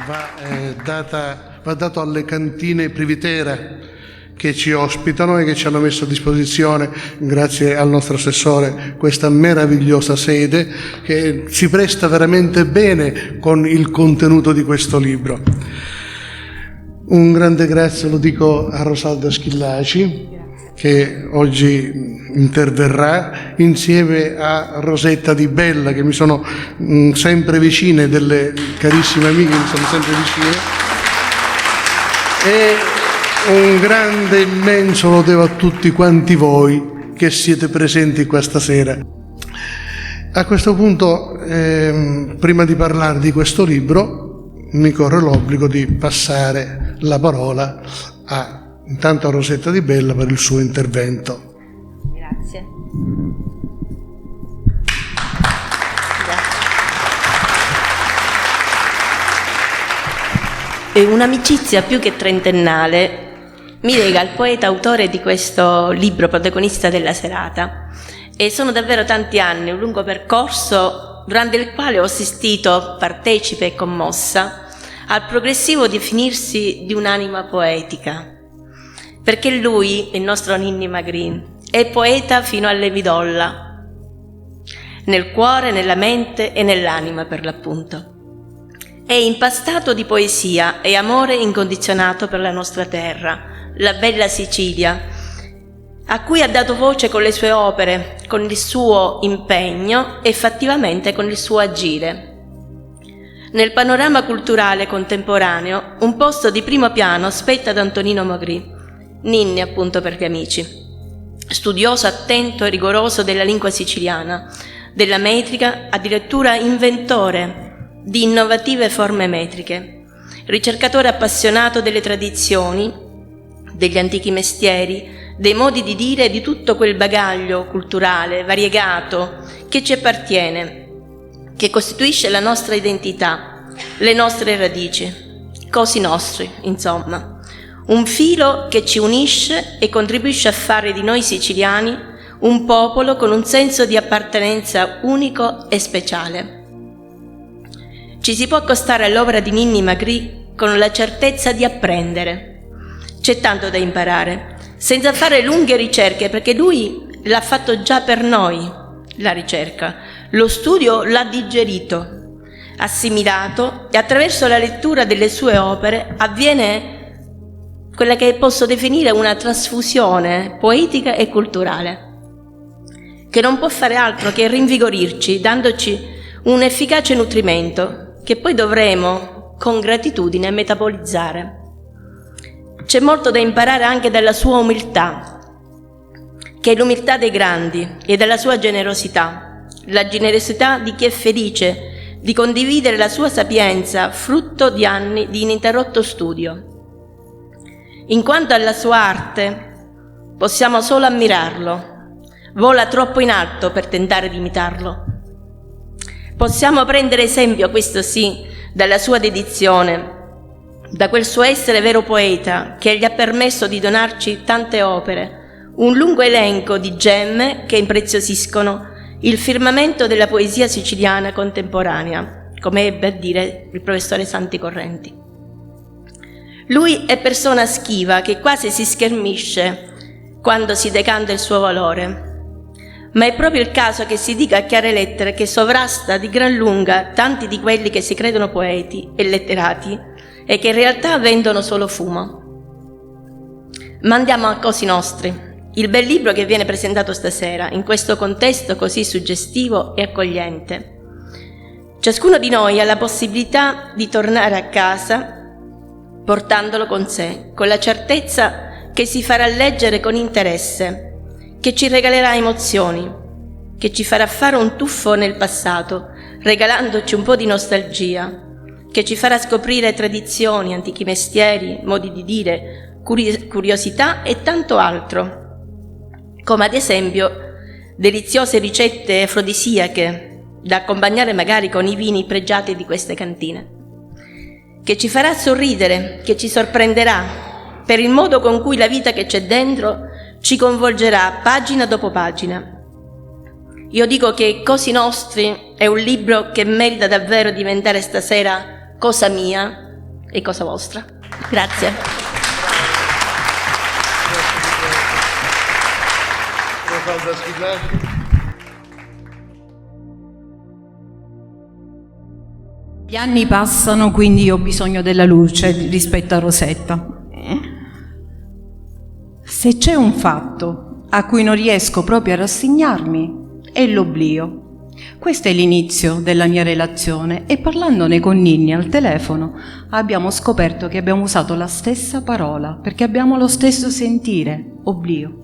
va dato alle cantine Privitera che ci ospitano e che ci hanno messo a disposizione, grazie al nostro assessore, questa meravigliosa sede che si presta veramente bene con il contenuto di questo libro. Un grande grazie lo dico a Rosalda Schillaci, che oggi interverrà insieme a Rosetta Di Bella, che mi sono sempre vicine, delle carissime amiche che mi sono sempre vicine, e un grande immenso lo devo a tutti quanti voi che siete presenti questa sera. A questo punto, prima di parlare di questo libro, mi corre l'obbligo di passare la parola intanto a Rosetta Di Bella per il suo intervento. Grazie. Un'amicizia più che trentennale mi lega al poeta autore di questo libro, protagonista della serata, e sono davvero tanti anni, un lungo percorso durante il quale ho assistito, partecipe e commossa, al progressivo definirsi di un'anima poetica, perché lui, il nostro Ninni Magri, è poeta fino alle midolla, nel cuore, nella mente e nell'anima per l'appunto. È impastato di poesia e amore incondizionato per la nostra terra, la bella Sicilia, a cui ha dato voce con le sue opere, con il suo impegno e fattivamente con il suo agire. Nel panorama culturale contemporaneo un posto di primo piano spetta ad Antonino Magri, Ninni appunto per gli amici, studioso attento e rigoroso della lingua siciliana, della metrica, addirittura inventore di innovative forme metriche, ricercatore appassionato delle tradizioni, degli antichi mestieri, dei modi di dire e di tutto quel bagaglio culturale variegato che ci appartiene, che costituisce la nostra identità, le nostre radici, cosi nostri, insomma. Un filo che ci unisce e contribuisce a fare di noi siciliani un popolo con un senso di appartenenza unico e speciale. Ci si può accostare all'opera di Ninni Magri con la certezza di apprendere. C'è tanto da imparare, senza fare lunghe ricerche, perché lui l'ha fatto già per noi, la ricerca. Lo studio l'ha digerito, assimilato, e attraverso la lettura delle sue opere avviene quella che posso definire una trasfusione poetica e culturale, che non può fare altro che rinvigorirci, dandoci un efficace nutrimento che poi dovremo con gratitudine metabolizzare. C'è molto da imparare anche dalla sua umiltà, che è l'umiltà dei grandi, e dalla sua generosità, la generosità di chi è felice di condividere la sua sapienza, frutto di anni di ininterrotto studio. In quanto alla sua arte, possiamo solo ammirarlo. Vola troppo in alto per tentare di imitarlo. Possiamo prendere esempio, questo sì, dalla sua dedizione, da quel suo essere vero poeta che gli ha permesso di donarci tante opere, un lungo elenco di gemme che impreziosiscono il firmamento della poesia siciliana contemporanea, come ebbe a dire il professore Santi Correnti. Lui è persona schiva che quasi si schermisce quando si decanta il suo valore, ma è proprio il caso che si dica a chiare lettere che sovrasta di gran lunga tanti di quelli che si credono poeti e letterati e che in realtà vendono solo fumo. Ma andiamo a cosi nostri, il bel libro che viene presentato stasera in questo contesto così suggestivo e accogliente. Ciascuno di noi ha la possibilità di tornare a casa portandolo con sé, con la certezza che si farà leggere con interesse, che ci regalerà emozioni, che ci farà fare un tuffo nel passato, regalandoci un po' di nostalgia, che ci farà scoprire tradizioni, antichi mestieri, modi di dire, curiosità e tanto altro, come ad esempio deliziose ricette afrodisiache da accompagnare magari con i vini pregiati di queste cantine, che ci farà sorridere, che ci sorprenderà per il modo con cui la vita che c'è dentro ci coinvolgerà pagina dopo pagina. Io dico che Cosi Nostri è un libro che merita davvero diventare stasera cosa mia, è cosa vostra. Grazie. Gli anni passano, quindi ho bisogno della luce rispetto a Rosetta. Se c'è un fatto a cui non riesco proprio a rassegnarmi, è l'oblio. Questo è l'inizio della mia relazione e parlandone con Ninni al telefono abbiamo scoperto che abbiamo usato la stessa parola perché abbiamo lo stesso sentire, oblio.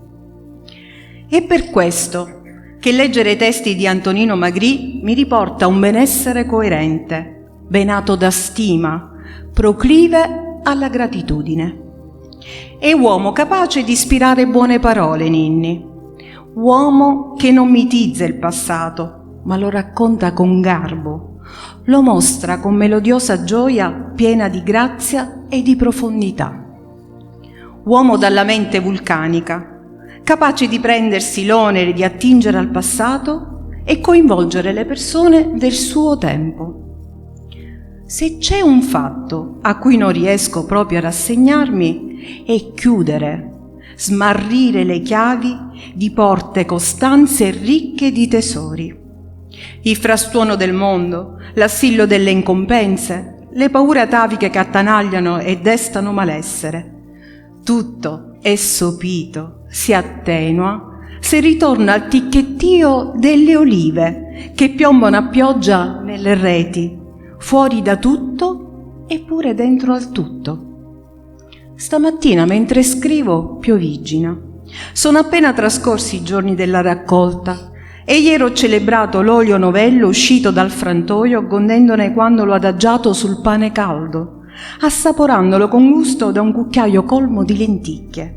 È per questo che leggere i testi di Antonino Magri mi riporta a un benessere coerente, venato da stima, proclive alla gratitudine. È uomo capace di ispirare buone parole, Ninni. Uomo che non mitizza il passato, ma lo racconta con garbo, lo mostra con melodiosa gioia piena di grazia e di profondità. Uomo dalla mente vulcanica, capace di prendersi l'onere di attingere al passato e coinvolgere le persone del suo tempo. Se c'è un fatto a cui non riesco proprio a rassegnarmi è chiudere, smarrire le chiavi di porte costanze e ricche di tesori. Il frastuono del mondo, l'assillo delle incombenze, le paure ataviche che attanagliano e destano malessere. Tutto è sopito, si attenua, se ritorna al ticchettio delle olive che piombano a pioggia nelle reti, fuori da tutto eppure dentro al tutto. Stamattina mentre scrivo piovigina. Sono appena trascorsi i giorni della raccolta e ieri ho celebrato l'olio novello uscito dal frantoio godendone quando l'ho adagiato sul pane caldo, assaporandolo con gusto da un cucchiaio colmo di lenticchie.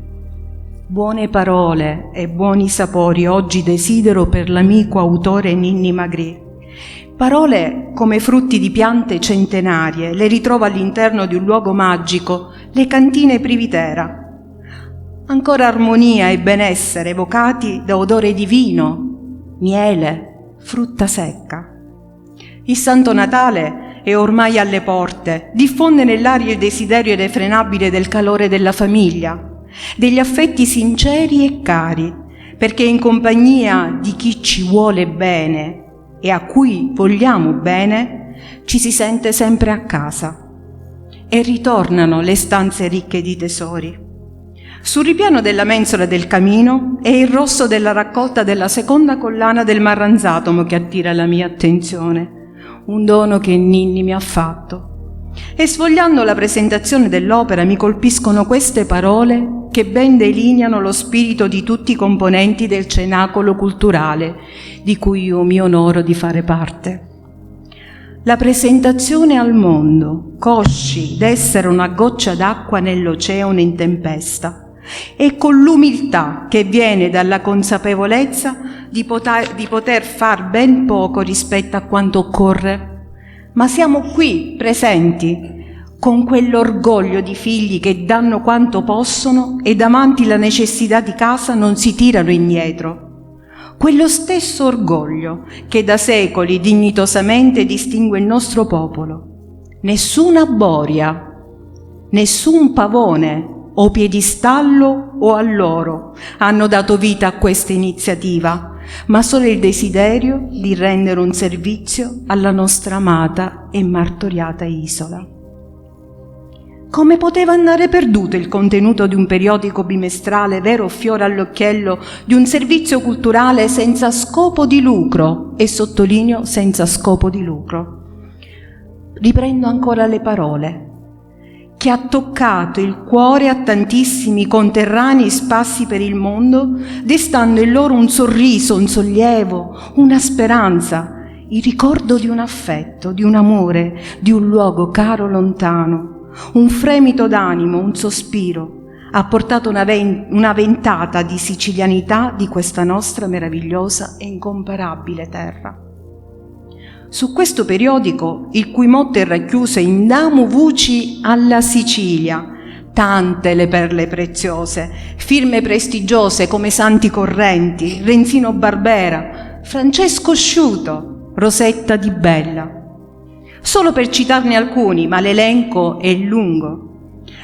Buone parole e buoni sapori oggi desidero per l'amico autore Ninni Magri. Parole come frutti di piante centenarie, le ritrovo all'interno di un luogo magico, le cantine Privitera. Ancora armonia e benessere evocati da odore di vino, miele, frutta secca. Il Santo Natale è ormai alle porte, diffonde nell'aria il desiderio irrefrenabile del calore della famiglia, degli affetti sinceri e cari, perché in compagnia di chi ci vuole bene e a cui vogliamo bene, ci si sente sempre a casa. E ritornano le stanze ricche di tesori. Sul ripiano della mensola del camino è il rosso della raccolta della seconda collana del marranzatomo che attira la mia attenzione, un dono che Ninni mi ha fatto. E sfogliando la presentazione dell'opera mi colpiscono queste parole che ben delineano lo spirito di tutti i componenti del cenacolo culturale di cui io mi onoro di fare parte. La presentazione al mondo, consci d'essere una goccia d'acqua nell'oceano in tempesta, e con l'umiltà che viene dalla consapevolezza di poter far ben poco rispetto a quanto occorre. Ma siamo qui, presenti, con quell'orgoglio di figli che danno quanto possono e davanti alla necessità di casa non si tirano indietro. Quello stesso orgoglio che da secoli dignitosamente distingue il nostro popolo. Nessuna boria, nessun pavone o piedistallo o alloro hanno dato vita a questa iniziativa, ma solo il desiderio di rendere un servizio alla nostra amata e martoriata isola. Come poteva andare perduto il contenuto di un periodico bimestrale, vero fiore all'occhiello di un servizio culturale senza scopo di lucro, e sottolineo senza scopo di lucro? Riprendo ancora le parole, che ha toccato il cuore a tantissimi conterranei sparsi per il mondo, destando in loro un sorriso, un sollievo, una speranza, il ricordo di un affetto, di un amore, di un luogo caro lontano, un fremito d'animo, un sospiro, ha portato una ventata di sicilianità di questa nostra meravigliosa e incomparabile terra. Su questo periodico, il cui motto è racchiuso in Damu Vuci alla Sicilia, tante le perle preziose, firme prestigiose come Santi Correnti, Renzino Barbera, Francesco Sciuto, Rosetta Di Bella. solo per citarne alcuni, ma l'elenco è lungo.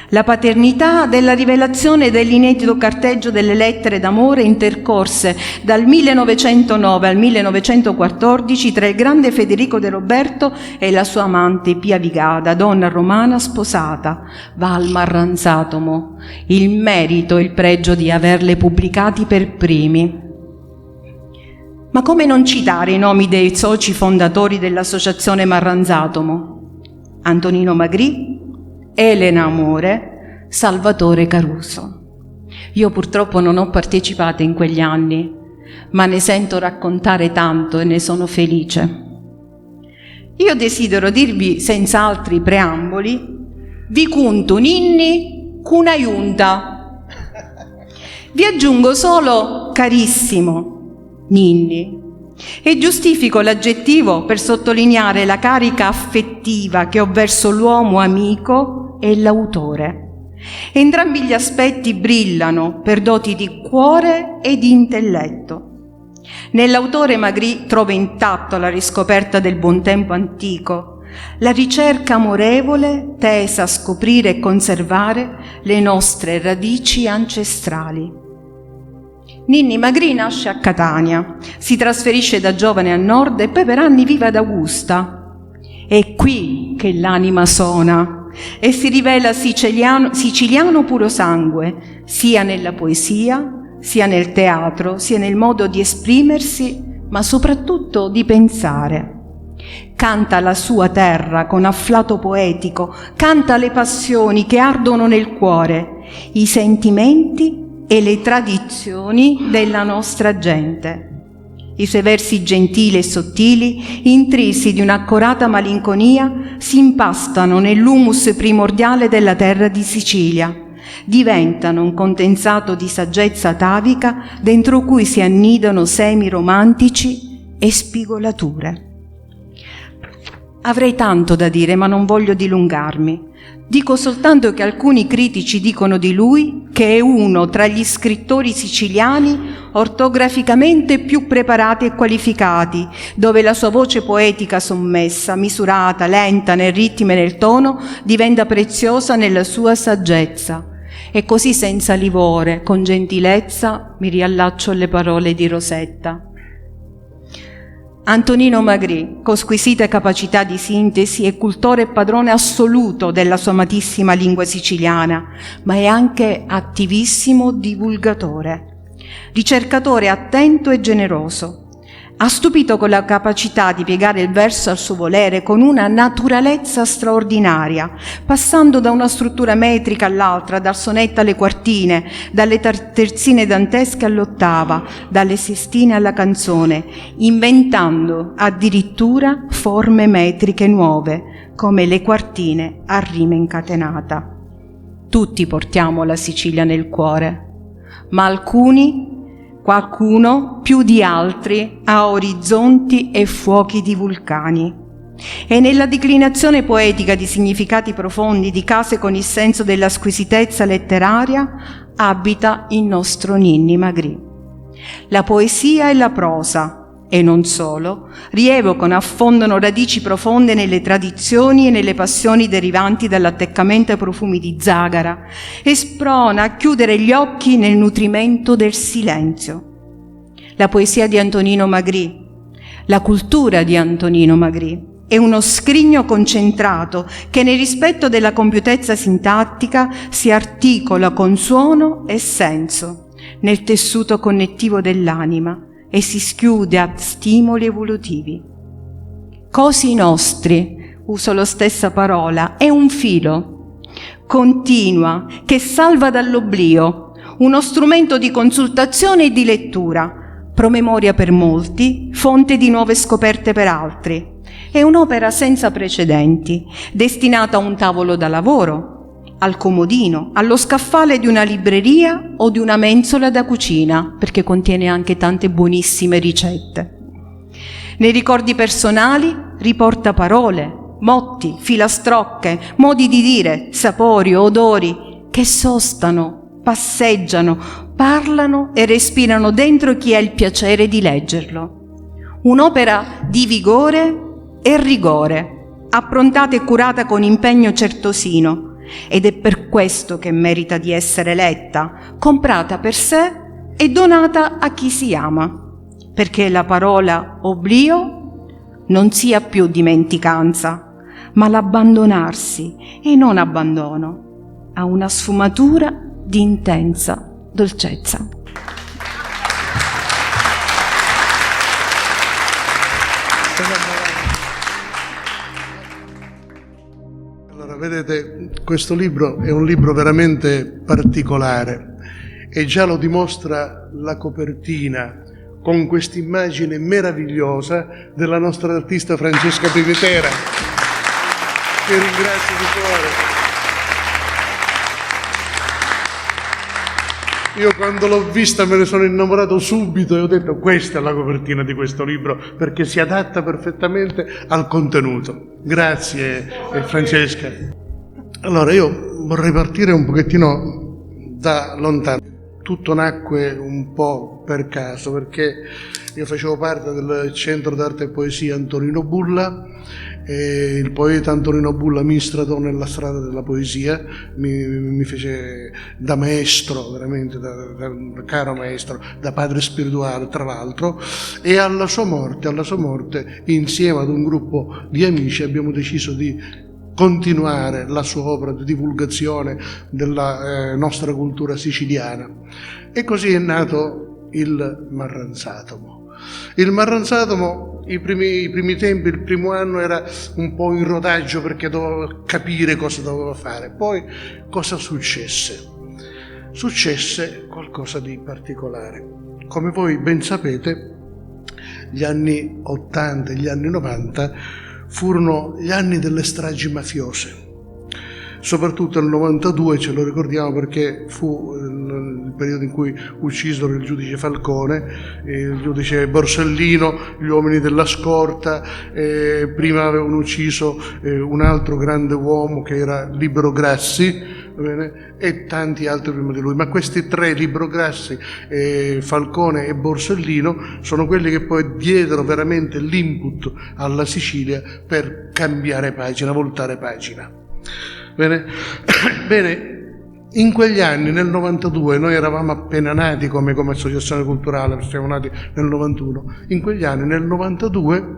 La paternità della rivelazione dell'inedito carteggio delle lettere d'amore intercorse dal 1909 al 1914 tra il grande Federico De Roberto e la sua amante Pia Vigada, donna romana sposata, Val Marranzatomo, il merito e il pregio di averle pubblicati per primi. Ma come non citare i nomi dei soci fondatori dell'associazione Marranzatomo? Antonino Magri, Elena Amore, Salvatore Caruso. Io purtroppo non ho partecipato in quegli anni, ma ne sento raccontare tanto e ne sono felice. Io desidero dirvi senza altri preamboli, vi cunto ninni cuna iunta. Vi aggiungo solo carissimo ninni e giustifico l'aggettivo per sottolineare la carica affettiva che ho verso l'uomo amico e l'autore. Entrambi gli aspetti brillano per doti di cuore e di intelletto. Nell'autore Magri trovo intatto la riscoperta del buon tempo antico, la ricerca amorevole tesa a scoprire e conservare le nostre radici ancestrali. Ninni Magri nasce a Catania, si trasferisce da giovane a nord e poi per anni vive ad Augusta. È qui che l'anima sona e si rivela siciliano puro sangue, sia nella poesia, sia nel teatro, sia nel modo di esprimersi, ma soprattutto di pensare. Canta la sua terra con afflato poetico, canta le passioni che ardono nel cuore, i sentimenti e le tradizioni della nostra gente. I suoi versi gentili e sottili, intrisi di un'accorata malinconia, si impastano nell'humus primordiale della terra di Sicilia, diventano un condensato di saggezza atavica dentro cui si annidano semi romantici e spigolature. Avrei tanto da dire, ma non voglio dilungarmi. Dico soltanto che alcuni critici dicono di lui che è uno tra gli scrittori siciliani ortograficamente più preparati e qualificati, dove la sua voce poetica sommessa, misurata, lenta nel ritmo e nel tono, diventa preziosa nella sua saggezza. E così senza livore, con gentilezza, mi riallaccio alle parole di Rosetta. Antonino Magri, con squisite capacità di sintesi, è cultore e padrone assoluto della sua amatissima lingua siciliana, ma è anche attivissimo divulgatore, ricercatore attento e generoso. Ha stupito con la capacità di piegare il verso al suo volere con una naturalezza straordinaria, passando da una struttura metrica all'altra, dal sonetto alle quartine, dalle terzine dantesche all'ottava, dalle sestine alla canzone, inventando addirittura forme metriche nuove, come le quartine a rima incatenata. Tutti portiamo la Sicilia nel cuore, ma qualcuno più di altri ha orizzonti e fuochi di vulcani. E nella declinazione poetica di significati profondi, di case con il senso della squisitezza letteraria, abita il nostro Ninni Magri. La poesia e la prosa, e non solo, rievocano, affondano radici profonde nelle tradizioni e nelle passioni derivanti dall'attaccamento ai profumi di zagara e sprona a chiudere gli occhi nel nutrimento del silenzio. La poesia di Antonino Magri, la cultura di Antonino Magri, è uno scrigno concentrato che nel rispetto della compiutezza sintattica si articola con suono e senso nel tessuto connettivo dell'anima e si schiude a stimoli evolutivi. Cosi nostri, uso la stessa parola, è un filo, continua, che salva dall'oblio, uno strumento di consultazione e di lettura, promemoria per molti, fonte di nuove scoperte per altri. È un'opera senza precedenti, destinata a un tavolo da lavoro, al comodino, allo scaffale di una libreria o di una mensola da cucina, perché contiene anche tante buonissime ricette. Nei ricordi personali riporta parole, motti, filastrocche, modi di dire, sapori, odori, che sostano, passeggiano, parlano e respirano dentro chi ha il piacere di leggerlo. Un'opera di vigore e rigore, approntata e curata con impegno certosino, ed è per questo che merita di essere letta, comprata per sé e donata a chi si ama, perché la parola oblio non sia più dimenticanza, ma l'abbandonarsi e non abbandono, ha una sfumatura di intensa dolcezza. Allora, vedete, questo libro è un libro veramente particolare e già lo dimostra la copertina con questa immagine meravigliosa della nostra artista Francesca Privitera, che ringrazio di cuore. Io quando l'ho vista me ne sono innamorato subito e ho detto: questa è la copertina di questo libro, perché si adatta perfettamente al contenuto. Grazie Francesca. Allora io vorrei partire un pochettino da lontano. Tutto nacque un po' per caso, perché io facevo parte del Centro d'Arte e Poesia Antonino Bulla e il poeta Antonino Bulla mi stradò nella strada della poesia, mi fece da maestro, veramente da caro maestro, da padre spirituale tra l'altro, e alla sua morte, insieme ad un gruppo di amici abbiamo deciso di continuare la sua opera di divulgazione della nostra cultura siciliana. E così è nato il Marranzatomo. Il Marranzatomo, i primi tempi, il primo anno era un po' in rodaggio perché dovevo capire cosa dovevo fare. Poi cosa successe? Successe qualcosa di particolare. Come voi ben sapete, gli anni 80 e gli anni 90 furono gli anni delle stragi mafiose, soprattutto nel 92, ce lo ricordiamo perché fu il periodo in cui uccisero il giudice Falcone, il giudice Borsellino, gli uomini della scorta, prima avevano ucciso un altro grande uomo che era Libero Grassi, e tanti altri prima di lui, ma questi tre, Libero Grassi, Falcone e Borsellino, sono quelli che poi diedero veramente l'input alla Sicilia per cambiare pagina, voltare pagina. Bene, in quegli anni, nel 92, noi eravamo appena nati come associazione culturale, siamo nati nel 91, in quegli anni, nel 92,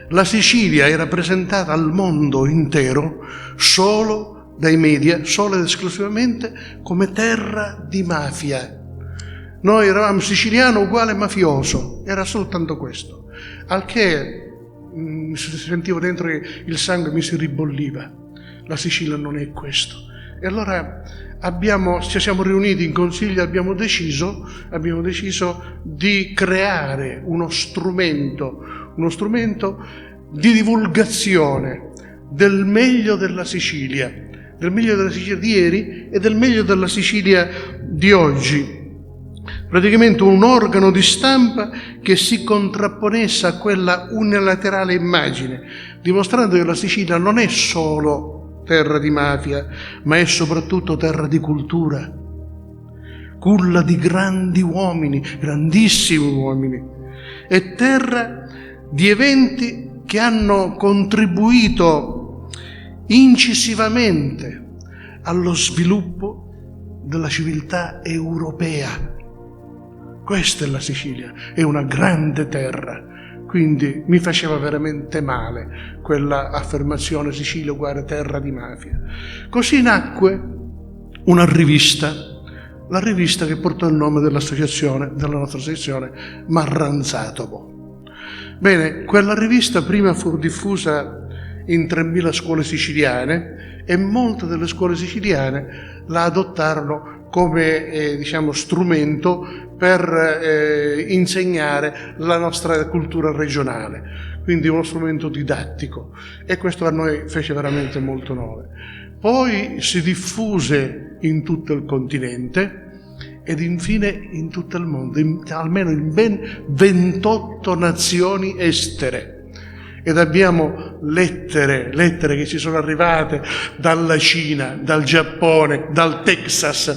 la Sicilia era presentata al mondo intero solo dai media, solo ed esclusivamente come terra di mafia. Noi eravamo siciliano uguale mafioso, era soltanto questo, al che sentivo dentro che il sangue mi si ribolliva. La Sicilia non è questo. E allora ci siamo riuniti in consiglio e abbiamo deciso di creare uno strumento di divulgazione del meglio della Sicilia di ieri e del meglio della Sicilia di oggi. Praticamente un organo di stampa che si contrapponesse a quella unilaterale immagine, dimostrando che la Sicilia non è solo terra di mafia, ma è soprattutto terra di cultura, culla di grandi uomini, grandissimi uomini, e terra di eventi che hanno contribuito incisivamente allo sviluppo della civiltà europea. Questa è la Sicilia, è una grande terra. Quindi mi faceva veramente male quella affermazione Sicilia uguale terra di mafia. Così nacque una rivista, la rivista che portò il nome dell'associazione, della nostra sezione, Marranzatomo. Bene, quella rivista prima fu diffusa in 3.000 scuole siciliane e molte delle scuole siciliane la adottarono come strumento per insegnare la nostra cultura regionale, quindi uno strumento didattico, e questo a noi fece veramente molto onore. Poi si diffuse in tutto il continente ed infine in tutto il mondo, almeno in ben 28 nazioni estere. Ed abbiamo lettere che ci sono arrivate dalla Cina, dal Giappone, dal Texas,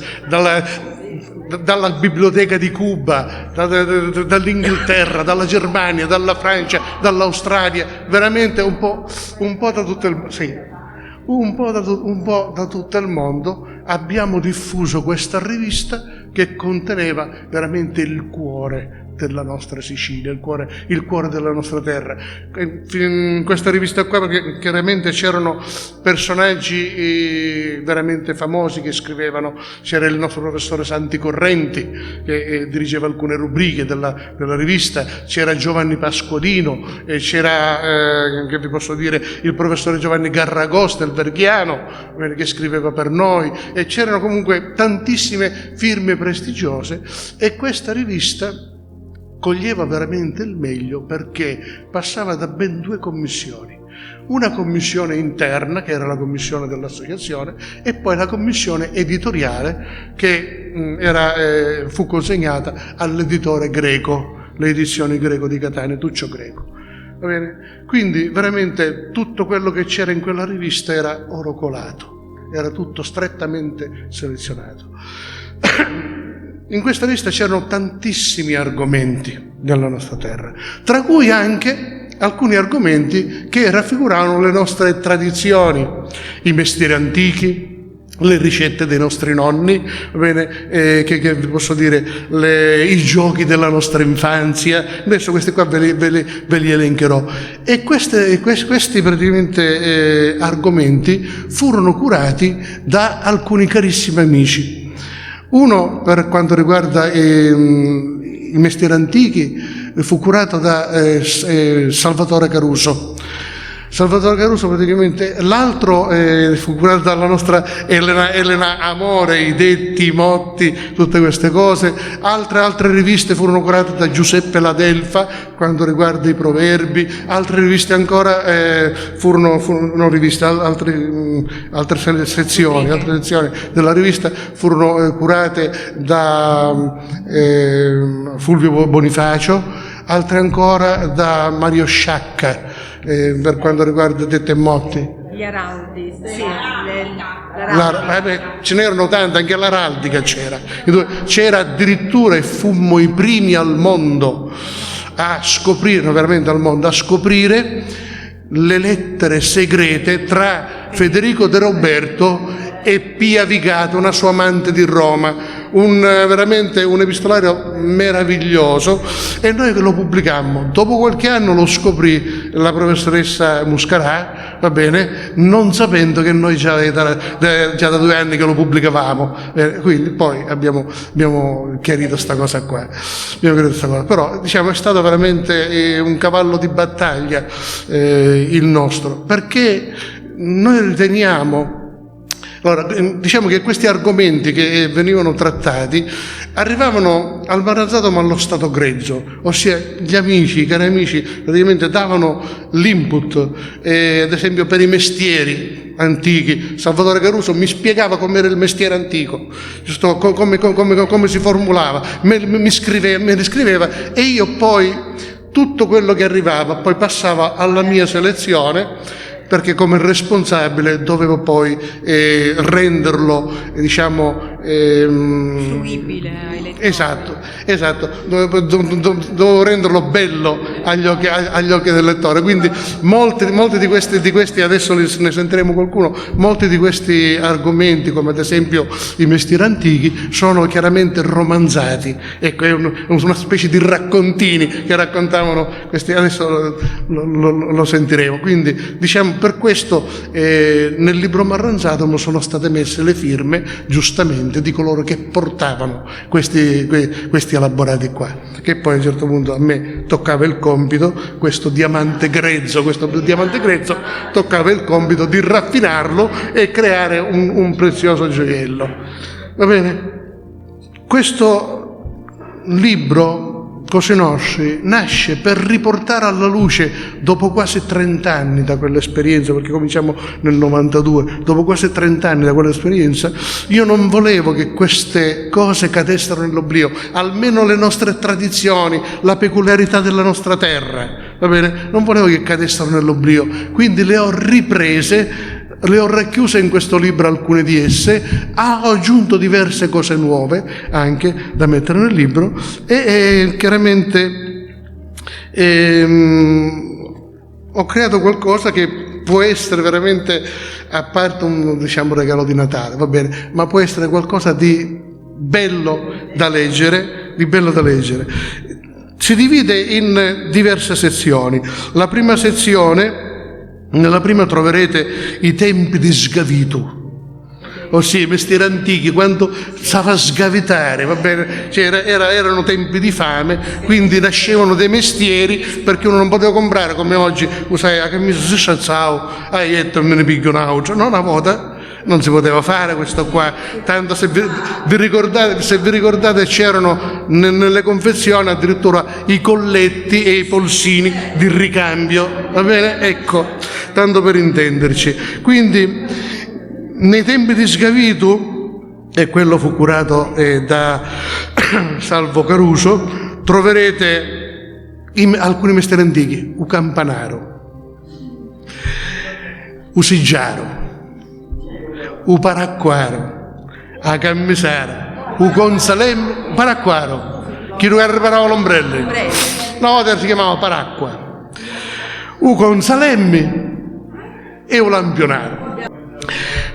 dalla biblioteca di Cuba, dall'Inghilterra, dalla Germania, dalla Francia, dall'Australia, veramente un po' da tutto il un po' da tutto il mondo abbiamo diffuso questa rivista che conteneva veramente il cuore della nostra Sicilia, il cuore della nostra terra. In questa rivista qua, perché chiaramente c'erano personaggi veramente famosi che scrivevano, c'era il nostro professore Santi Correnti che dirigeva alcune rubriche della rivista, c'era Giovanni Pasqualino, c'era, che vi posso dire, il professore Giovanni Garragos del Verghiano che scriveva per noi, e c'erano comunque tantissime firme prestigiose, e questa rivista coglieva veramente il meglio perché passava da ben 2 commissioni. Una commissione interna, che era la commissione dell'associazione, e poi la commissione editoriale che fu consegnata all'editore Greco, le edizioni Greco di Catania, Tuccio Greco. Va bene? Quindi veramente tutto quello che c'era in quella rivista era oro colato, era tutto strettamente selezionato. In questa lista c'erano tantissimi argomenti della nostra terra, tra cui anche alcuni argomenti che raffiguravano le nostre tradizioni, i mestieri antichi, le ricette dei nostri nonni, va bene, che vi posso dire, i giochi della nostra infanzia. Adesso questi qua ve li elencherò. E questi praticamente argomenti furono curati da alcuni carissimi amici. Uno, per quanto riguarda i mestieri antichi, fu curato da Salvatore Caruso. Salvatore Caruso praticamente, l'altro fu curato dalla nostra Elena Amore, i detti, i motti, tutte queste cose. Altre riviste furono curate da Giuseppe Ladelfa, quanto riguarda i proverbi. Altre riviste ancora furono riviste, altre sezioni della rivista furono curate da Fulvio Bonifacio, altre ancora da Mario Sciacca. Per quanto riguarda Dette e Motti, gli araldi, sì, ce n'erano tante, anche l'araldica c'era addirittura, e fummo i primi al mondo a scoprire, veramente al mondo, a scoprire le lettere segrete tra Federico De Roberto e Pia Vigata, una sua amante di Roma. Veramente un epistolario meraviglioso, e noi lo pubblicammo. Dopo qualche anno lo scoprì la professoressa Muscarà, va bene, non sapendo che noi già da 2 anni che lo pubblicavamo, quindi poi abbiamo chiarito questa cosa qua. Però diciamo è stato veramente un cavallo di battaglia il nostro, perché noi riteniamo. Allora, diciamo che questi argomenti che venivano trattati arrivavano al Marranzato ma allo stato grezzo, ossia gli amici, i cari amici, praticamente davano l'input, ad esempio per i mestieri antichi. Salvatore Caruso mi spiegava com'era il mestiere antico, giusto, come si formulava, me li scriveva, e io poi tutto quello che arrivava poi passava alla mia selezione, perché come responsabile dovevo poi renderlo, diciamo, fruibile ai lettori. Esatto, dovevo renderlo bello agli occhi del lettore. Quindi molti di questi adesso ne sentiremo qualcuno, molti di questi argomenti, come ad esempio i mestieri antichi, sono chiaramente romanzati. Ecco, è una specie di raccontini che raccontavano questi, adesso lo sentiremo. Quindi diciamo, per questo nel libro Marranzato sono state messe le firme, giustamente, di coloro che portavano questi elaborati qua, che poi a un certo punto a me toccava il compito, questo diamante grezzo toccava il compito di raffinarlo e creare un prezioso gioiello. Va bene? Questo libro Cose Nostre nasce per riportare alla luce, dopo quasi 30 anni da quell'esperienza, perché cominciamo nel 92, dopo quasi 30 anni da quell'esperienza, io non volevo che queste cose cadessero nell'oblio, almeno le nostre tradizioni, la peculiarità della nostra terra, va bene? Non volevo che cadessero nell'oblio, quindi le ho riprese Le ho racchiuse in questo libro alcune di esse, ho aggiunto diverse cose nuove anche da mettere nel libro e chiaramente ho creato qualcosa che può essere veramente, a parte un regalo di Natale, va bene, ma può essere qualcosa di bello da leggere, Si divide in diverse sezioni. La prima sezione, nella prima troverete i tempi di sgavito, ossia i mestieri antichi, quando stava sgavitare, va bene? Erano tempi di fame, quindi nascevano dei mestieri perché uno non poteva comprare come oggi, sai, la camicia si sciazzava, me ne piglio un altro. No, una volta non si poteva fare questo qua, tanto se vi ricordate c'erano nelle confezioni addirittura i colletti e i polsini di ricambio, va bene? Ecco, tanto per intenderci. Quindi nei tempi di sgavito, e quello fu curato da Salvo Caruso, troverete alcuni mestieri antichi: u campanaro, u siggiaro, u paracquaro, a camisara, u consalem, paracquaro, chi non riparava l'ombrello, no, si chiamava paracqua, u consalemmi e u lampionaro.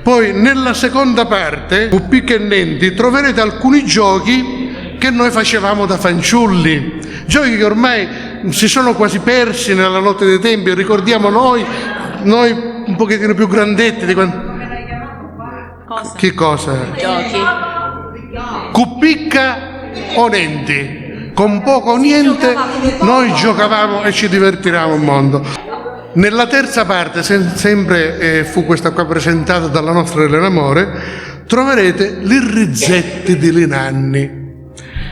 Poi nella seconda parte, u piccannenti, troverete alcuni giochi che noi facevamo da fanciulli, giochi che ormai si sono quasi persi nella notte dei tempi. Ricordiamo noi un pochettino più grandetti di quando... Cosa? Che cosa? Giochi. Cuppicca o nenti, con poco o niente noi giocavamo e ci divertivamo un mondo. Nella terza parte, sempre fu questa qua presentata dalla nostra Elena More, troverete le rizzette delle nanni.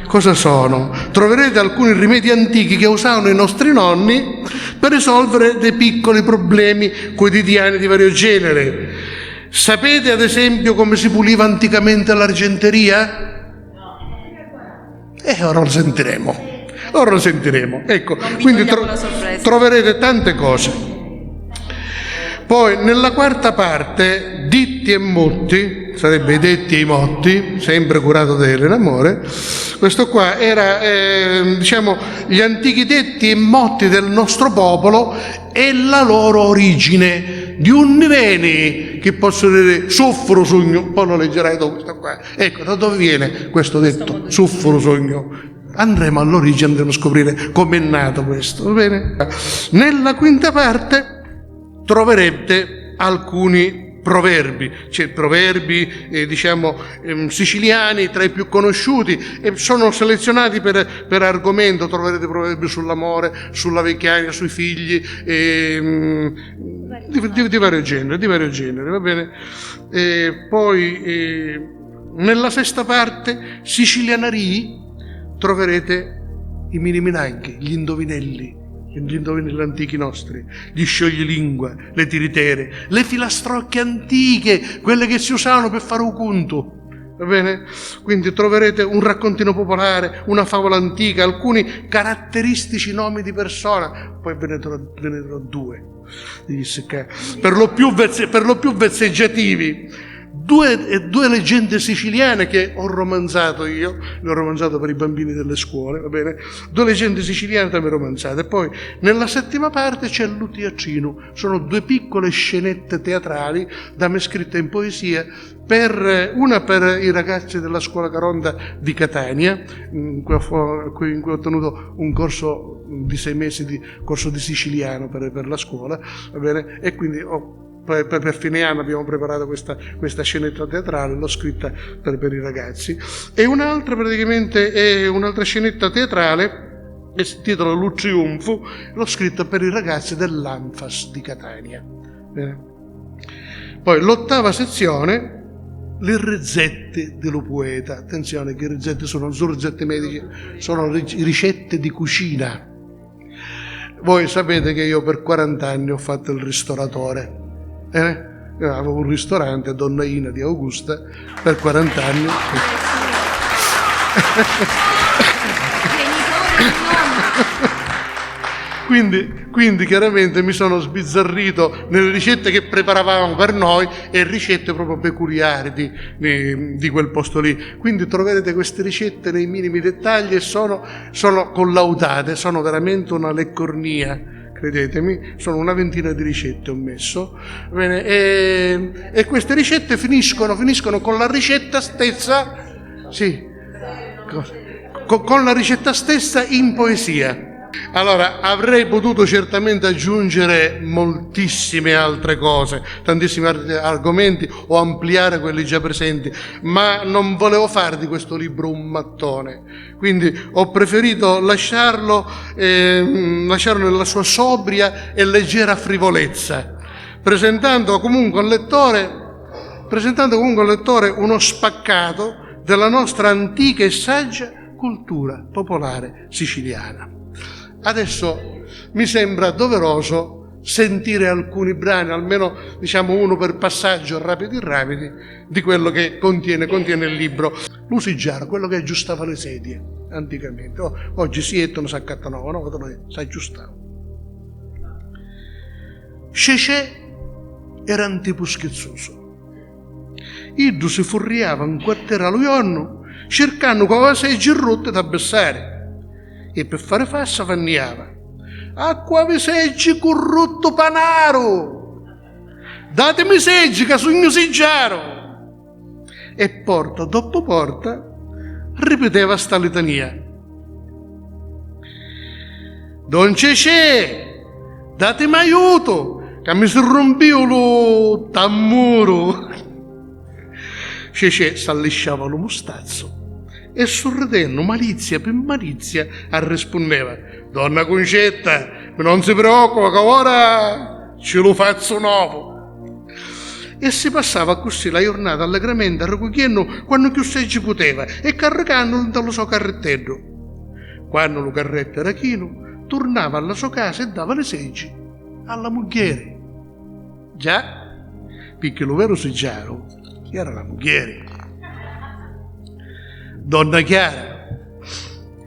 Cosa sono? Troverete alcuni rimedi antichi che usavano i nostri nonni per risolvere dei piccoli problemi quotidiani di vario genere. Sapete ad esempio come si puliva anticamente l'argenteria? Ora lo sentiremo. Ecco, quindi troverete tante cose. Poi nella quarta parte, ditti e motti, sarebbe i detti e i motti, sempre curato da Elena More. Questo qua era gli antichi detti e motti del nostro popolo e la loro origine. Di unni veni, che posso dire soffro sogno, poi lo leggerai dopo questo qua. Ecco, da dove viene questo detto, soffro sogno? Andremo all'origine, andremo a scoprire come è nato questo, va bene? Nella quinta parte troverete alcuni proverbi, siciliani tra i più conosciuti, e sono selezionati per argomento. Troverete proverbi sull'amore, sulla vecchiaia, sui figli, di vario genere, va bene? Poi nella sesta parte, sicilianarii, troverete i miniminaghi, gli indovinelli antichi nostri, gli scioglilingua, le tiritere, le filastrocche antiche, quelle che si usavano per fare un conto, va bene? Quindi troverete un raccontino popolare, una favola antica, alcuni caratteristici nomi di persona, poi ve ne darò due, per lo più vezzeggiativi. Due leggende siciliane che ho romanzato io, le ho romanzato per i bambini delle scuole, va bene? 2 leggende siciliane da me romanzate. Poi nella settima parte c'è l'Utiacino, sono 2 piccole scenette teatrali da me scritte in poesia, una per i ragazzi della scuola Caronda di Catania, in cui ho tenuto un corso di 6 mesi di corso di siciliano per la scuola, va bene? E quindi per fine anno abbiamo preparato questa scenetta teatrale, l'ho scritta per i ragazzi. E un'altra scenetta teatrale, che si intitola Lo Triunfo, l'ho scritta per i ragazzi dell'Anfas di Catania. Bene. Poi l'ottava sezione, le ricette dello poeta. Attenzione che le ricette sono solo ricette mediche, sono ricette di cucina. Voi sapete che io per 40 anni ho fatto il ristoratore. Io avevo un ristorante a Donna Ina di Augusta per 40 anni. Quindi chiaramente mi sono sbizzarrito nelle ricette che preparavamo per noi e ricette proprio peculiari di quel posto lì. Quindi troverete queste ricette nei minimi dettagli e sono collaudate, sono veramente una leccornia. Credetemi, sono una ventina di ricette ho messo. Bene, e queste ricette finiscono con la ricetta stessa, sì, con la ricetta stessa in poesia. Allora, avrei potuto certamente aggiungere moltissime altre cose, tantissimi altri argomenti o ampliare quelli già presenti, ma non volevo fare di questo libro un mattone, quindi ho preferito lasciarlo nella sua sobria e leggera frivolezza, presentando comunque al lettore uno spaccato della nostra antica e saggia cultura popolare siciliana. Adesso mi sembra doveroso sentire alcuni brani, almeno diciamo uno per passaggio, rapidi, di quello che contiene il libro. L'usigiaro, quello che aggiustava le sedie anticamente. Oggi si ettono, si accattano, no? Si aggiustava. Cecè era un tipo schizzoso. Iddu si furriava un quartiere allo giorno cercando quella seggia rotta da abbassare. E per fare fassa fanniava: acqua vi seggi corrotto panaro, datemi seggi che sogno seggiaro. E porta dopo porta ripeteva sta litania: Don Cecè, datemi aiuto che mi si rompio lo tammuro. Cecè s'allisciava lo mustazzo e sorridendo malizia per malizia rispondeva: donna Concetta, non si preoccupa che ora ce lo faccio nuovo. E si passava così la giornata allegramente raccogliendo quando più seggi poteva e caricandolo dallo suo carrettello. Quando lo carretto era chino, tornava alla sua casa e dava le seggi alla moglie. Già, perché lo vero seggiaro era la moglie. Donna Chiara,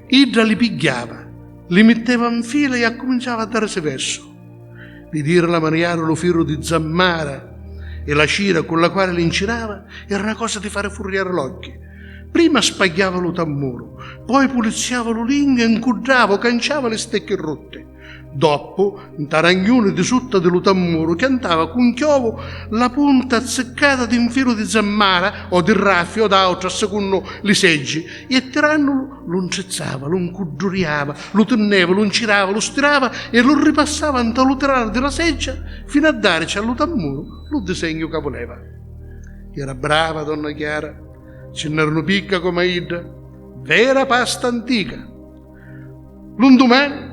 Idra li pigliava, li metteva in fila e cominciava a darsi verso. Di dire la maniera lo filo di zammara e la cira con la quale l'incirava era una cosa di fare furriare l'occhio. Prima spagliava lo tammuro, poi puliziava lo lingua, incudrava, canciava le stecche rotte. Dopo, un taragnone di sotto dello tammuro cantava con chiovo la punta azzeccata di un filo di zammara o di raffio o d'altro a secondo li seggi e tirandolo lo incezzava, lo incuduriava, lo teneva, lo incirava, lo stirava e lo ripassava in taluterale della seggia fino a darci allo tammuro lo disegno che voleva. Era brava donna Chiara, ce n'erano picca come Idra, vera pasta antica. L'undomani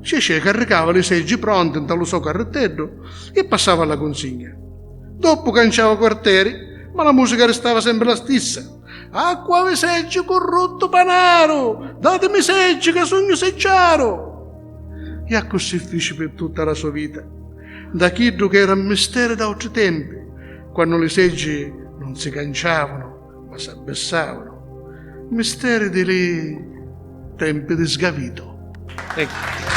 Cecè caricava le seggi pronte dallo suo carrettello e passava alla consegna. Dopo canciava quartieri, ma la musica restava sempre la stessa. Acqua vi seggi corrotto panaro, datemi seggi che sogno seggiaro. E a così fece per tutta la sua vita, da chiddo che era un mistero da altri tempi, quando le seggi non si canciavano, ma si abbassavano. Misteri di lì tempi di sgavito. Ecco.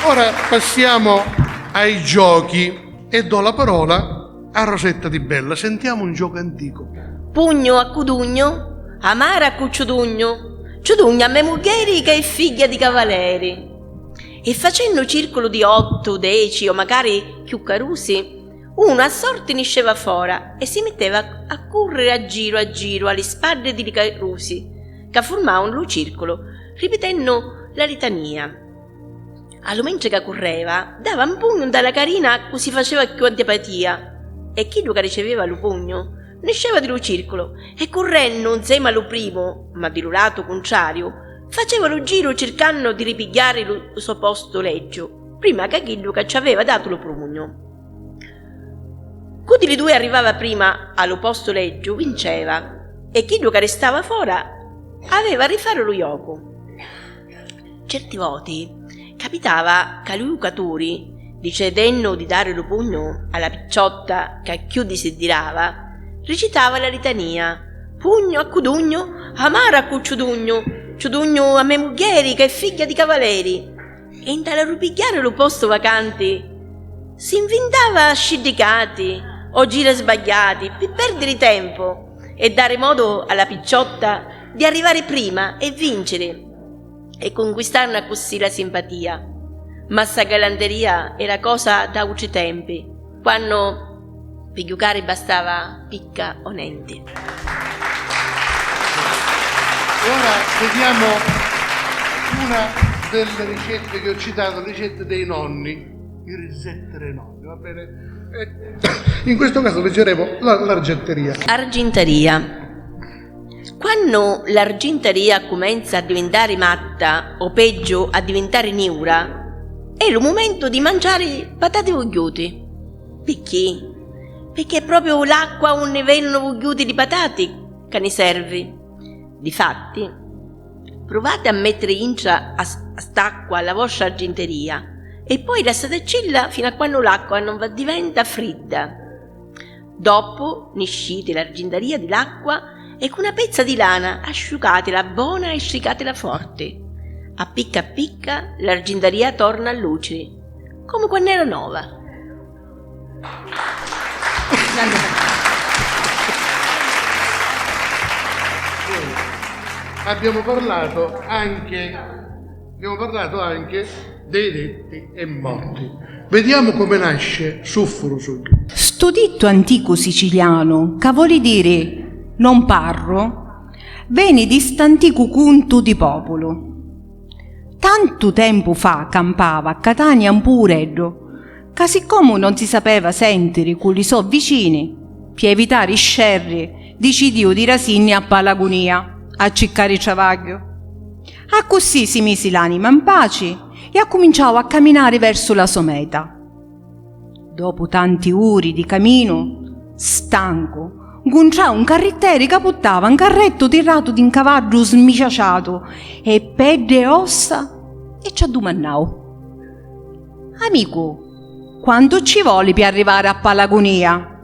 Ora passiamo ai giochi e do la parola a Rosetta Di Bella. Sentiamo un gioco antico. Pugno a cudugno, amara a cucciudugno, ciudugno a me mugheri che è figlia di cavaleri. E facendo circolo di 8, 10 o magari più carusi, uno a sorte nisceva fora e si metteva a correre a giro alle spalle di carusi, che formavano lo circolo, ripetendo la litania. Allo mentre che correva, dava un pugno dalla carina così faceva più antipatia, e chi lo che riceveva lo pugno nasceva dello circolo e correndo insieme allo primo, ma di lo lato contrario, faceva lo giro cercando di ripigliare lo suo posto leggio, prima che quello che ci aveva dato lo pugno. Chi dei due arrivava prima allo posto leggio vinceva, e chi che restava fuori aveva a rifare lo gioco. Certi voti capitava che lui Caturi, decidendo di dare lo pugno alla picciotta che a chiudi si dirava, recitava la litania: pugno a cudugno, amara a cucciudugno, ciudugno a me muglieri che è figlia di cavaleri. E in tale rupigliare lo posto vacanti si inventava scindicati o giri sbagliati per perdere tempo e dare modo alla picciotta di arrivare prima e vincere e conquistarne così la simpatia. Ma sta galanteria era cosa da altri tempi, quando per giocare bastava picca o nenti. Ora vediamo una delle ricette che ho citato, ricette dei nonni, i risette dei nonni, va bene? In questo caso leggeremo l'argenteria. Argenteria. Quando l'argenteria comincia a diventare matta o peggio a diventare niura, è il momento di mangiare patate vogliuti. Perché? Perché è proprio l'acqua un livello vogliuti di patate che ne serve. Difatti, provate a mettere in a st'acqua la vostra argenteria e poi lasciatecela fino a quando l'acqua non diventa fredda. Dopo niscite l'argenteria dell'acqua e con una pezza di lana asciugatela buona e stricatela forte. A picca l'argenteria torna a luce, come quando era nuova. Abbiamo parlato anche dei detti e morti. Vediamo come nasce Suffuru Sugno. Sto detto antico siciliano, che vuol dire non parro, venne di st'antico conto di popolo. Tanto tempo fa campava a Catania un pureddo, che siccome non si sapeva sentire con i suoi vicini, per evitare scerri, decidiò di rasigni a Palagonia a cercare il travaglio. A così si mise l'anima in pace e ha cominciato a camminare verso la sua meta. Dopo tanti ore di cammino, stanco, incontrò un carrettere che portava un carretto tirato di un cavallo smiciaciato e pelle e ossa e ci ha domandato: amico, quanto ci vuole per arrivare a Palagonia?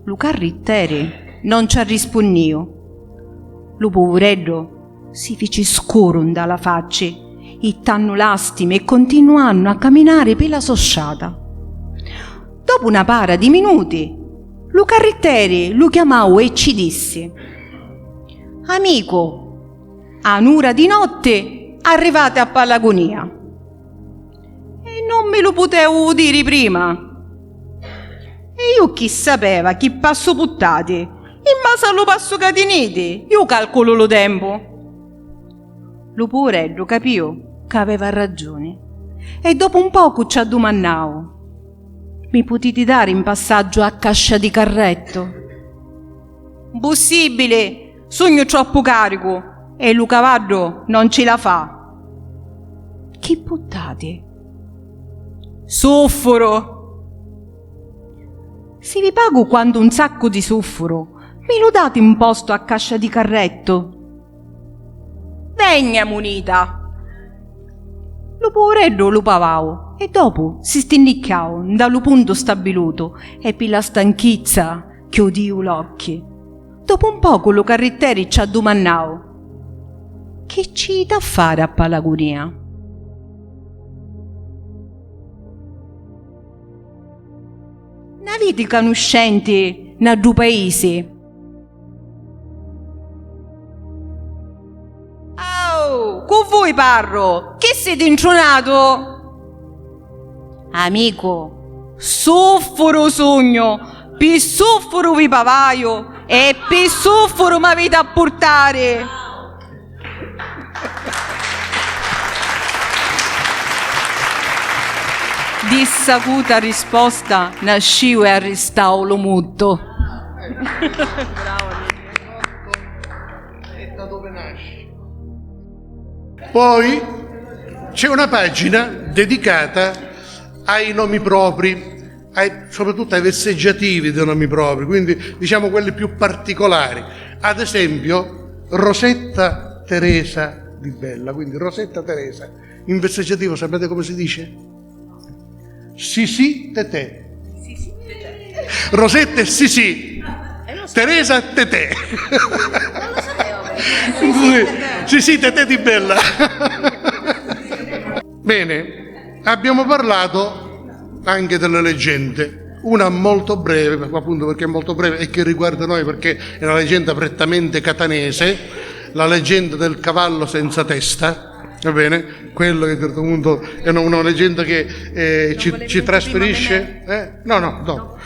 Lo carrettere non ci ha risposto. Lo poveretto si fece scuro dalla faccia, e tanno lastime e continuano a camminare per la sosciata. Dopo una para di minuti, lo carrettere lo chiamò e ci disse: amico, a un'ora di notte arrivate a Palagonia. E non me lo potevo dire prima. E io chi sapeva chi passo puttati. In base allo passo catenete, io calcolo lo tempo. Lo poveretto capì che aveva ragione e dopo un poco ci ha domandato: mi potete dare in passaggio a cascia di carretto? Impossibile, sogno troppo carico e lo cavallo non ce la fa. Che buttate? Sofforo. Se vi pago quando un sacco di sofforo, me lo date in posto a cascia di carretto? Vegna munita. Lo poveretto lo pavao e dopo si stinnicchiao dallo punto stabilito e per la stanchezza chiudiu l'occhi. Dopo un poco lo carrettere ci ha domandato: che ci da fare a Palagonia? N'avete conoscenti nel tuo paese? Oh, con voi parlo, che siete intronato? Amico, sofforo sogno, per sofforo vi pavaio e per sofforo mi avete a portare. Di sacuta risposta nasciu e arrestau lo mutto. E da dove nasce? Poi c'è una pagina dedicata ai nomi propri, soprattutto ai vezzeggiativi dei nomi propri, quindi diciamo quelli più particolari. Ad esempio Rosetta Teresa di Bella, quindi Rosetta Teresa. In vezzeggiativo sapete come si dice? Sisi Tetè. Rosetta è Sisi, Teresa Tetè. Non lo sapevo. Sì, Tetè di Bella. Bene, abbiamo parlato anche delle leggende. Una molto breve, appunto perché è molto breve e che riguarda noi, perché è una leggenda prettamente catanese, la leggenda del cavallo senza testa. Va bene? Quello che a un certo punto è una leggenda che ci trasferisce. No.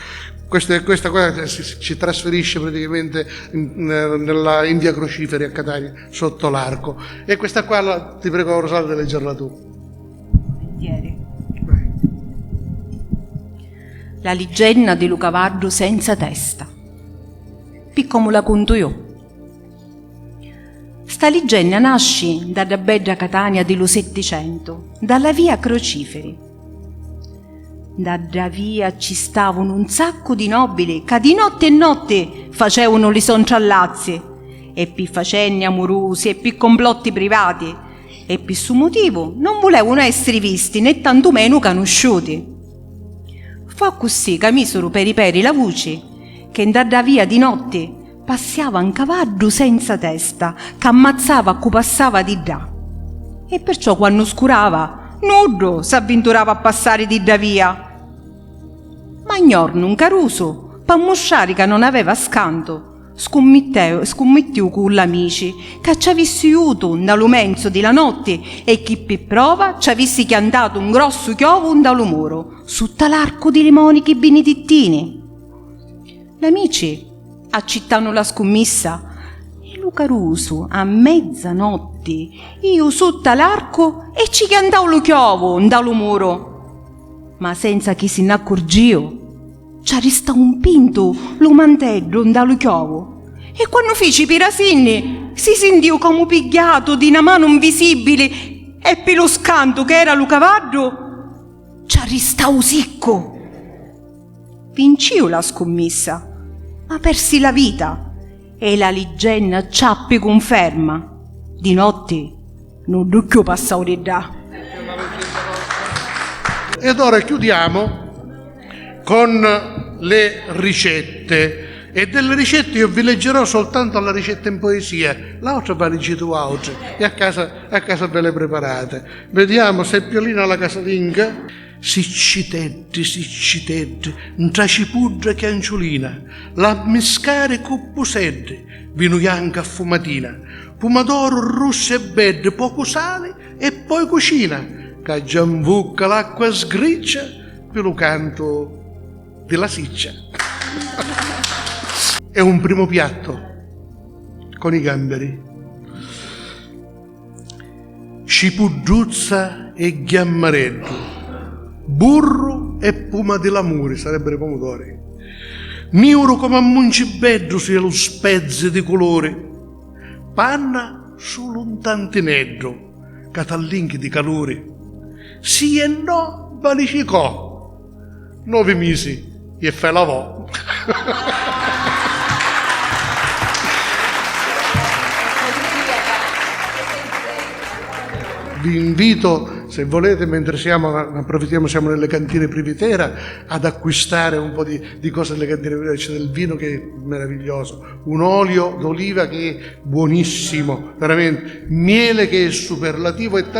Questa cosa ci trasferisce praticamente nella India Crociferi a Catania, sotto l'arco. E questa qua ti prego, Rosalda, di leggerla tu. Volentieri. La leggenda di Luca Vardu senza testa. Piccomo la conto io. Sta leggenda nasce dalla bella Catania dello Settecento, dalla via Crociferi. Da via ci stavano un sacco di nobili che di notte e notte facevano le sontrallazze, e più facenni amorosi e più complotti privati, e per su motivo non volevano essere visti né tantomeno conosciuti. Fu così che misero per i peri la voce che da via di notte passava un cavallo senza testa che ammazzava a cui passava di là, e perciò quando scurava nudo s'avventurava a passare di da via. Ma ignorno un caruso per mostrare che non aveva scanto, scommettiu con l'amici che ci avessi aiuto dallo menzo di la notte e chi per prova ci avessi chiantato un grosso chiovo dallo muro sotto l'arco di limonichi benedettini. L'amici accettano la scommessa e Luca Rusu a mezzanotte io sotto l'arco e ci chiantavo lo chiovo dallo muro, ma senza che se ne accorgio ci resta un pinto lo mantello dallo chiovo, e quando feci i pirasinni si sentiu come pigliato di una mano invisibile, e per lo scanto che era lo cavallo ci restavo secco. Vinciu la scommessa, ma persi la vita, e la leggenda ciappi conferma. Di notte non ducchio passavo di là. Ed ora chiudiamo con le ricette. E delle ricette io vi leggerò soltanto la ricetta in poesia, l'altra va leggete altre e a casa ve le preparate. Vediamo se Piolina la casalinga. Sicciteddi, tra cipudra e canciolina, la miscare con puseddi, vino bianco affumatina, pomodoro rosso e verde, poco sale e poi cucina, che giambucca l'acqua sgriccia per lo canto della siccia. È un primo piatto con i gamberi. Cipudduzza e ghiammareddu, burro e puma di lamuri, sarebbero i pomodori. Miuro come a muncibeddu sia lo spezzi di colori. Panna solo un tantineddo, catallinchi di calori. Sì e no, valicicò. 9 mesi e fe lavò. Vi invito, se volete, mentre approfittiamo, siamo nelle cantine Privitera, ad acquistare un po' di cose nelle cantine Privitera. C'è del vino che è meraviglioso, un olio d'oliva che è buonissimo, veramente, miele che è superlativo e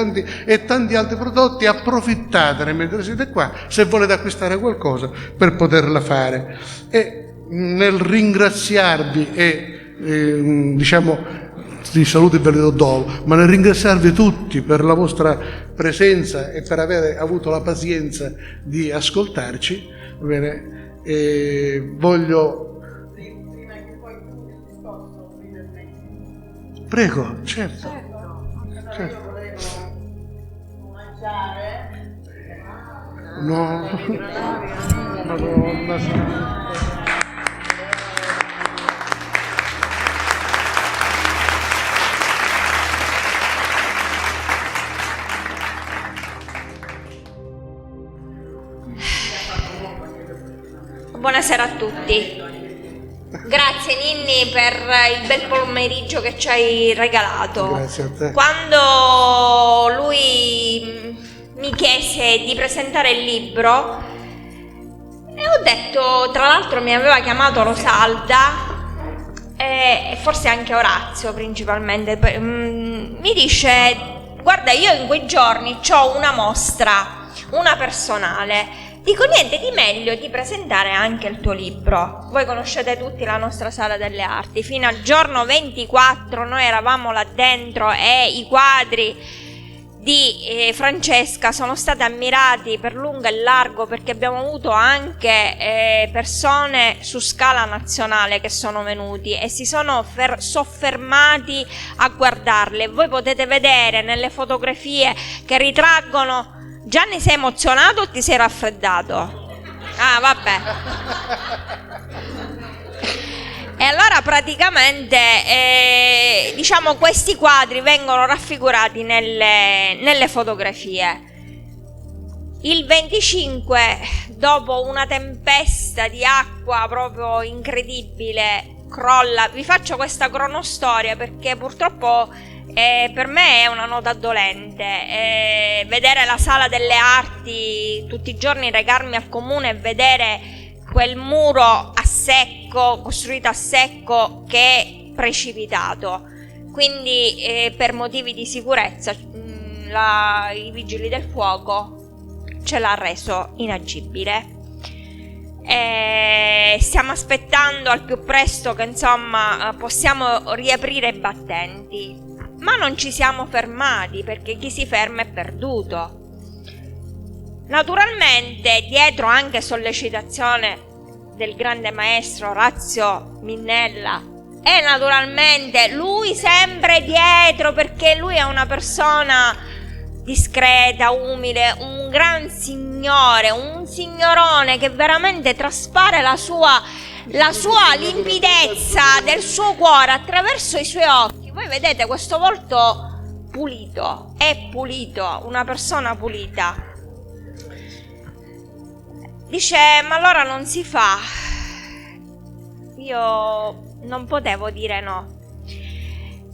tanti altri prodotti. Approfittatene mentre siete qua, se volete acquistare qualcosa per poterla fare. E nel ringraziarvi di saluto e ve le do dopo, ma nel ringraziarvi tutti per la vostra presenza e per aver avuto la pazienza di ascoltarci, va bene, voglio... Prego, certo. No. Madonna. Buonasera a tutti. Grazie Ninni per il bel pomeriggio che ci hai regalato. Grazie a te. Quando lui mi chiese di presentare il libro, e ho detto, tra l'altro mi aveva chiamato Rosalda, e forse anche Orazio principalmente, mi dice: guarda, io in quei giorni ho una mostra, una personale. Dico, niente di meglio di presentare anche il tuo libro. Voi conoscete tutti la nostra Sala delle Arti. Fino al giorno 24 noi eravamo là dentro e i quadri di Francesca sono stati ammirati per lungo e largo, perché abbiamo avuto anche persone su scala nazionale che sono venuti e si sono soffermati a guardarle. Voi potete vedere nelle fotografie che ritraggono. Gianni, sei emozionato o ti sei raffreddato? Ah, vabbè. E allora praticamente diciamo questi quadri vengono raffigurati nelle fotografie. Il 25, dopo una tempesta di acqua proprio incredibile, crolla. Vi faccio questa cronostoria perché purtroppo per me è una nota dolente. Vedere la Sala delle Arti tutti i giorni, recarmi al comune e vedere quel muro a secco, costruito a secco, che è precipitato. Quindi per motivi di sicurezza i vigili del fuoco ce l'ha reso inagibile. Stiamo aspettando al più presto che insomma possiamo riaprire i battenti, ma non ci siamo fermati, perché chi si ferma è perduto. Naturalmente, dietro anche sollecitazione del grande maestro Orazio Minnella, e naturalmente lui sempre dietro, perché lui è una persona discreta, umile, un gran signore, un signorone che veramente traspare la sua limpidezza del suo cuore attraverso i suoi occhi. Voi vedete questo volto pulito, è pulito, una persona pulita. Dice, ma allora non si fa. Io non potevo dire no.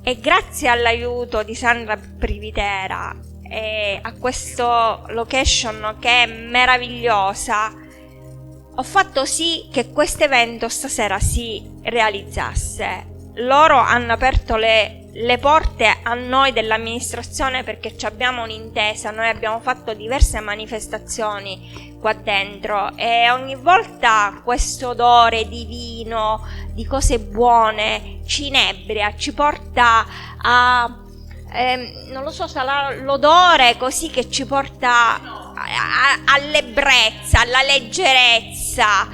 E grazie all'aiuto di Sandra Privitera e a questo location che è meravigliosa, ho fatto sì che questo evento stasera si realizzasse. Loro hanno aperto le porte a noi dell'amministrazione perché abbiamo un'intesa. Noi abbiamo fatto diverse manifestazioni qua dentro e ogni volta questo odore di vino, di cose buone, ci inebria, ci porta a non lo so, sarà l'odore così che ci porta all'ebbrezza, alla leggerezza.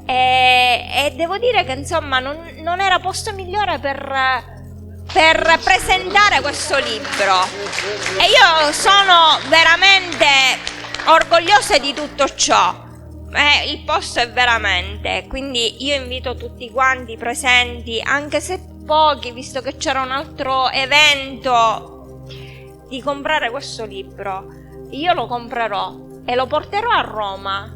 E devo dire che insomma non era posto migliore per presentare questo libro, e io sono veramente orgogliosa di tutto ciò. Il posto è veramente, quindi io invito tutti quanti presenti, anche se pochi, visto che c'era un altro evento, di comprare questo libro. Io lo comprerò e lo porterò a Roma.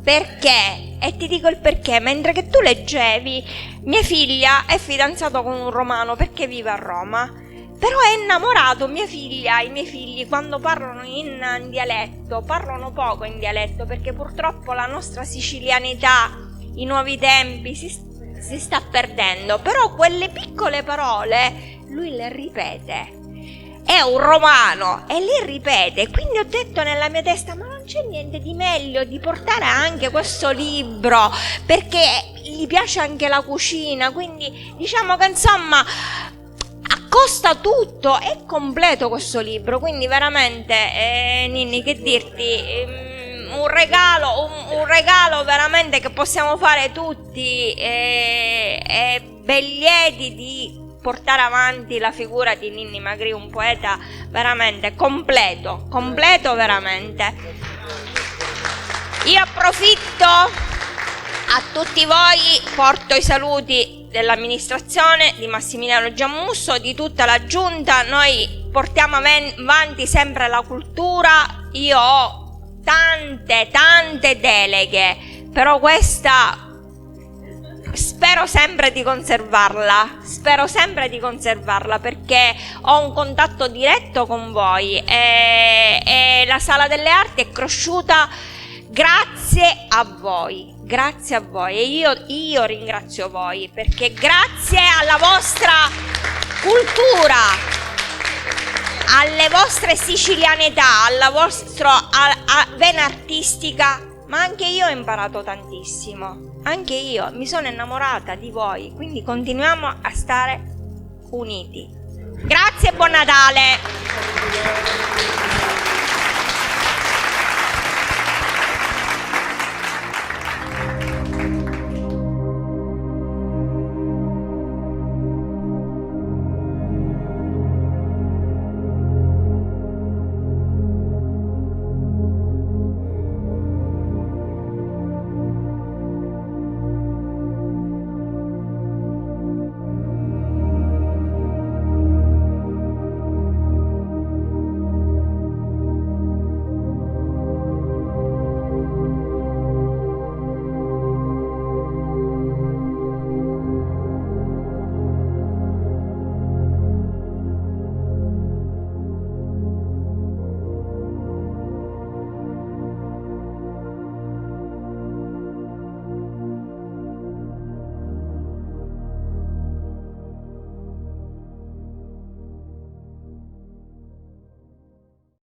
Perché? E ti dico il perché. Mentre che tu leggevi, mia figlia è fidanzata con un romano perché vive a Roma, però è innamorato. Mia figlia, i miei figli quando parlano in dialetto parlano poco in dialetto, perché purtroppo la nostra sicilianità, i nuovi tempi si sta perdendo, però quelle piccole parole lui le ripete. È un romano e li ripete, quindi ho detto nella mia testa, ma non c'è niente di meglio di portare anche questo libro, perché gli piace anche la cucina, quindi diciamo che insomma accosta tutto, è completo questo libro, quindi veramente Ninni, che dirti, un regalo veramente che possiamo fare tutti, e ben lieti di portare avanti la figura di Ninni Magri, un poeta veramente completo veramente. Io approfitto a tutti voi, porto i saluti dell'amministrazione, di Massimiliano Giammusso, di tutta la giunta. Noi portiamo avanti sempre la cultura. Io ho tante deleghe, però questa spero sempre di conservarla, perché ho un contatto diretto con voi e la Sala delle Arti è cresciuta grazie a voi, grazie a voi, e io ringrazio voi, perché grazie alla vostra cultura, alle vostre sicilianità, alla vostra vena artistica, ma anche io ho imparato tantissimo, anche io mi sono innamorata di voi, quindi continuiamo a stare uniti. Grazie e buon Natale!